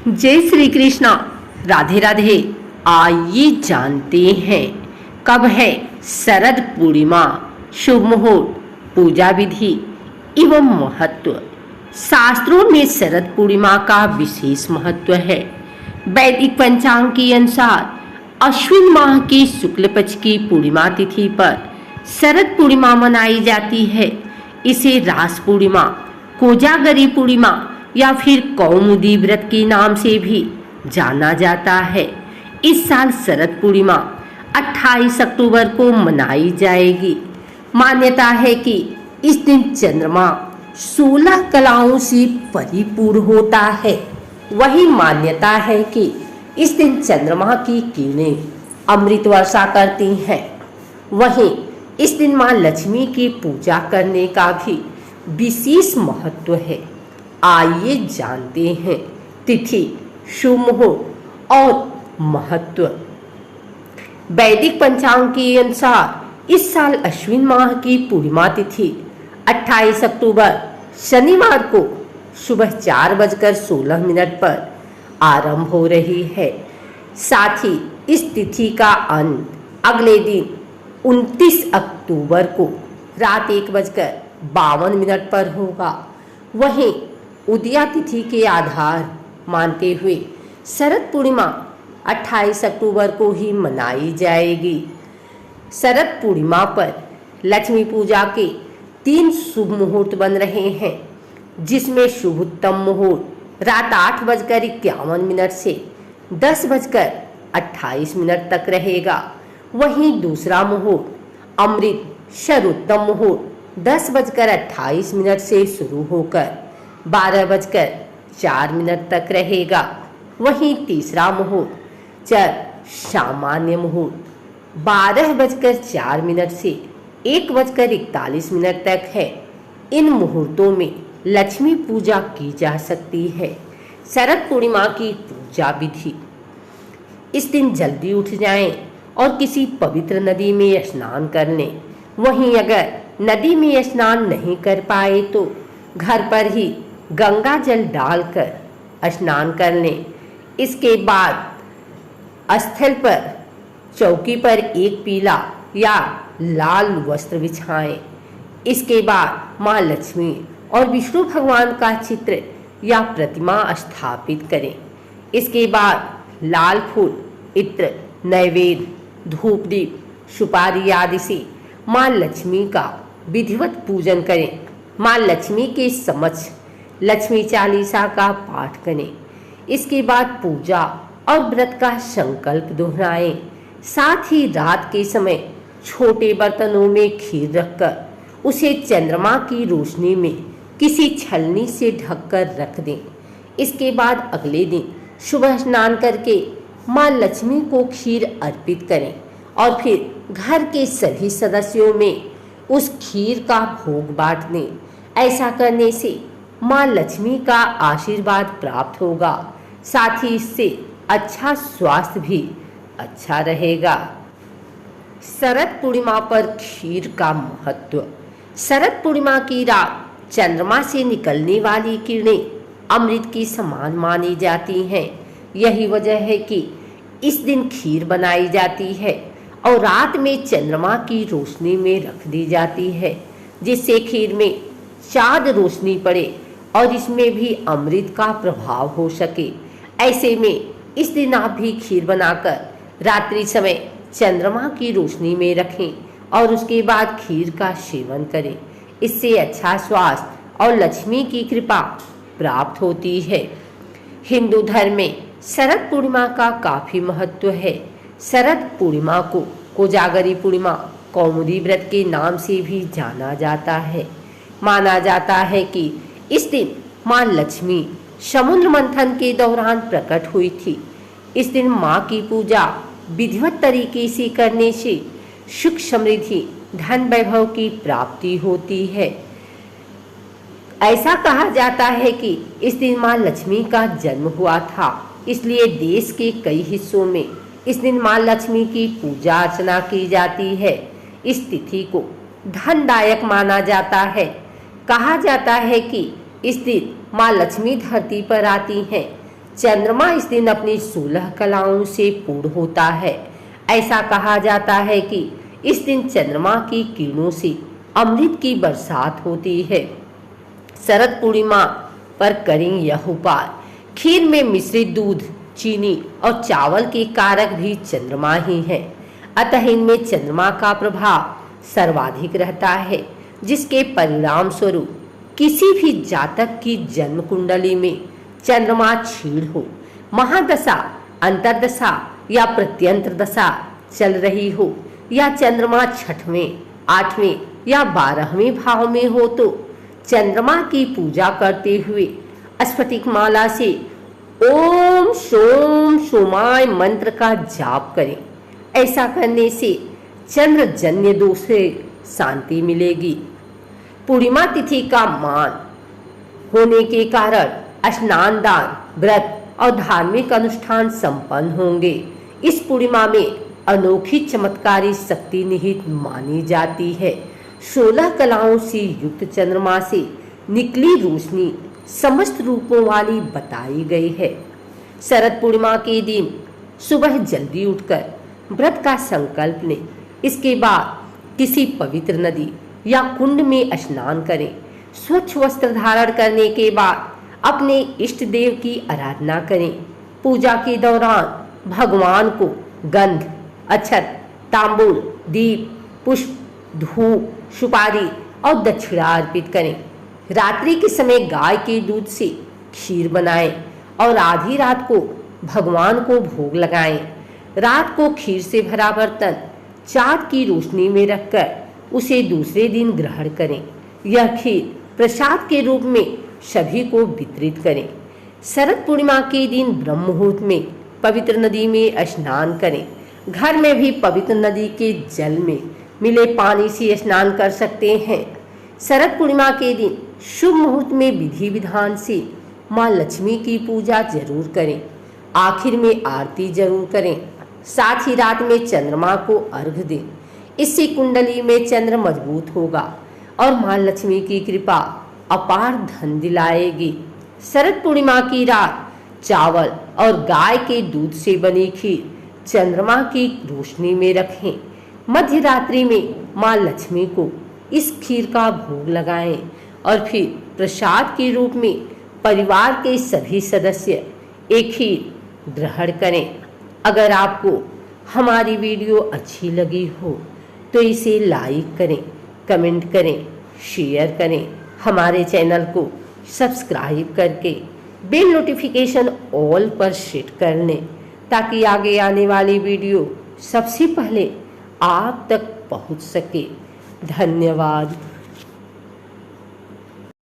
जय श्री कृष्णा। राधे राधे। आइए जानते हैं कब है शरद पूर्णिमा, शुभ मुहूर्त, पूजा विधि एवं महत्व। शास्त्रों में शरद पूर्णिमा का विशेष महत्व है। वैदिक पंचांग के अनुसार अश्विन माह की शुक्ल पक्ष की पूर्णिमा तिथि पर शरद पूर्णिमा मनाई जाती है। इसे रास पूर्णिमा, कोजागरी पूर्णिमा या फिर कौमुदी व्रत के नाम से भी जाना जाता है। इस साल शरद पूर्णिमा 28 अक्टूबर को मनाई जाएगी। मान्यता है कि इस दिन चंद्रमा 16 कलाओं से परिपूर्ण होता है। वही मान्यता है कि इस दिन चंद्रमा की किरणें अमृत वर्षा करती हैं। वहीं इस दिन मां लक्ष्मी की पूजा करने का भी विशेष महत्व है। आइए जानते हैं तिथि, शुभ मुहूर्त और महत्व। वैदिक पंचांग के अनुसार इस साल अश्विन माह की पूर्णिमा तिथि 28 अक्टूबर शनिवार को सुबह 4:16 पर आरंभ हो रही है। साथ ही इस तिथि का अंत अगले दिन 29 अक्टूबर को रात 1:52 पर होगा। वहीं उदया तिथि के आधार मानते हुए शरद पूर्णिमा 28 अक्टूबर को ही मनाई जाएगी। शरद पूर्णिमा पर लक्ष्मी पूजा के 3 शुभ मुहूर्त बन रहे हैं, जिसमें शुभोत्तम मुहूर्त रात 8:51 से 10:28 तक रहेगा। वहीं दूसरा मुहूर्त अमृत शरोत्तम मुहूर्त 10:28 से शुरू होकर 12:04 तक रहेगा। वहीं तीसरा मुहूर्त चर सामान्य मुहूर्त 12:04 से 1:41 तक है। इन मुहूर्तों में लक्ष्मी पूजा की जा सकती है। शरद पूर्णिमा की पूजा विधि। इस दिन जल्दी उठ जाएं और किसी पवित्र नदी में स्नान कर लें। वहीं अगर नदी में स्नान नहीं कर पाए तो घर पर ही गंगा जल डालकर स्नान कर लें। इसके बाद स्थल पर चौकी पर एक पीला या लाल वस्त्र बिछाएं। इसके बाद मां लक्ष्मी और विष्णु भगवान का चित्र या प्रतिमा स्थापित करें। इसके बाद लाल फूल, इत्र, नैवेद्य, धूप दीप, सुपारी आदि से मां लक्ष्मी का विधिवत पूजन करें। मां लक्ष्मी के समक्ष लक्ष्मी चालीसा का पाठ करें। इसके बाद पूजा और व्रत का संकल्प दोहराएं। साथ ही रात के समय छोटे बर्तनों में खीर रखकर उसे चंद्रमा की रोशनी में किसी छलनी से ढककर रख दें। इसके बाद अगले दिन सुबह स्नान करके मां लक्ष्मी को खीर अर्पित करें और फिर घर के सभी सदस्यों में उस खीर का भोग बांट दें। ऐसा करने से मां लक्ष्मी का आशीर्वाद प्राप्त होगा। साथ ही इससे अच्छा स्वास्थ्य भी अच्छा रहेगा। शरद पूर्णिमा पर खीर का महत्व। शरद पूर्णिमा की रात चंद्रमा से निकलने वाली किरणें अमृत की समान मानी जाती हैं। यही वजह है कि इस दिन खीर बनाई जाती है और रात में चंद्रमा की रोशनी में रख दी जाती है, जिससे खीर में चाँद रोशनी पड़े और इसमें भी अमृत का प्रभाव हो सके। ऐसे में इस दिन आप भी खीर बनाकर रात्रि समय चंद्रमा की रोशनी में रखें और उसके बाद खीर का सेवन करें। इससे अच्छा स्वास्थ्य और लक्ष्मी की कृपा प्राप्त होती है। हिंदू धर्म में शरद पूर्णिमा का काफ़ी महत्व है। शरद पूर्णिमा को कोजागरी पूर्णिमा, कौमुदी व्रत के नाम से भी जाना जाता है। माना जाता है कि इस दिन मां लक्ष्मी समुद्र मंथन के दौरान प्रकट हुई थी। इस दिन मां की पूजा विधिवत तरीके से करने से सुख समृद्धि, धन वैभव की प्राप्ति होती है। ऐसा कहा जाता है कि इस दिन मां लक्ष्मी का जन्म हुआ था, इसलिए देश के कई हिस्सों में इस दिन मां लक्ष्मी की पूजा अर्चना की जाती है। इस तिथि को धनदायक माना जाता है। कहा जाता है कि इस दिन माँ लक्ष्मी धरती पर आती हैं चंद्रमा इस दिन अपनी 16 कलाओं से पूर्ण होता है। ऐसा कहा जाता है कि इस दिन चंद्रमा की किरणों से अमृत की बरसात होती है। शरद पूर्णिमा पर करें यह उपाय। खीर में मिश्रित दूध, चीनी और चावल के कारक भी चंद्रमा ही है, अतः इनमें चंद्रमा का प्रभाव सर्वाधिक रहता है, जिसके परिणाम स्वरूप किसी भी जातक की जन्म कुंडली में चंद्रमा क्षीण हो, महादशा, अंतर्दशा या प्रत्यंत्र दशा चल रही हो, या चंद्रमा 6वें, 8वें या 12वें भाव में हो, तो चंद्रमा की पूजा करते हुए स्फटिक माला से ओम सोम सोमाय मंत्र का जाप करें। ऐसा करने से चंद्रजन्य दोष से शांति मिलेगी। पूर्णिमा तिथि का मान होने के कारण स्नान, दान, व्रत और धार्मिक अनुष्ठान संपन्न होंगे। इस पूर्णिमा में अनोखी चमत्कारी शक्ति निहित मानी जाती है। 16 कलाओं से युक्त चंद्रमा से निकली रोशनी समस्त रूपों वाली बताई गई है। शरद पूर्णिमा के दिन सुबह जल्दी उठकर व्रत का संकल्प लें। इसके बाद किसी पवित्र नदी या कुंड में स्नान करें। स्वच्छ वस्त्र धारण करने के बाद अपने इष्ट देव की आराधना करें। पूजा के दौरान भगवान को गंध, अक्षत, तांबूल, दीप, पुष्प, धूप, सुपारी और दक्षिणा अर्पित करें। रात्रि के समय गाय के दूध से खीर बनाएं और आधी रात को भगवान को भोग लगाएं। रात को खीर से भरा बर्तन चाँद की रोशनी में रखकर उसे दूसरे दिन ग्रहण करें। यह खीर प्रसाद के रूप में सभी को वितरित करें। शरद पूर्णिमा के दिन ब्रह्म मुहूर्त में पवित्र नदी में स्नान करें। घर में भी पवित्र नदी के जल में मिले पानी से स्नान कर सकते हैं। शरद पूर्णिमा के दिन शुभ मुहूर्त में विधि विधान से माँ लक्ष्मी की पूजा जरूर करें। आखिर में आरती जरूर करें। साथ ही रात में चंद्रमा को अर्घ दें। इससे कुंडली में चंद्र मजबूत होगा और माँ लक्ष्मी की कृपा अपार धन दिलाएगी। शरद पूर्णिमा की रात चावल और गाय के दूध से बनी खीर चंद्रमा की रोशनी में रखें। मध्य रात्रि में माँ लक्ष्मी को इस खीर का भोग लगाएं और फिर प्रसाद के रूप में परिवार के सभी सदस्य एक खीर ग्रहण करें। अगर आपको हमारी वीडियो अच्छी लगी हो तो इसे लाइक करें, कमेंट करें, शेयर करें। हमारे चैनल को सब्सक्राइब करके बेल नोटिफिकेशन ऑल पर सेट कर लें ताकि आगे आने वाली वीडियो सबसे पहले आप तक पहुंच सके। धन्यवाद।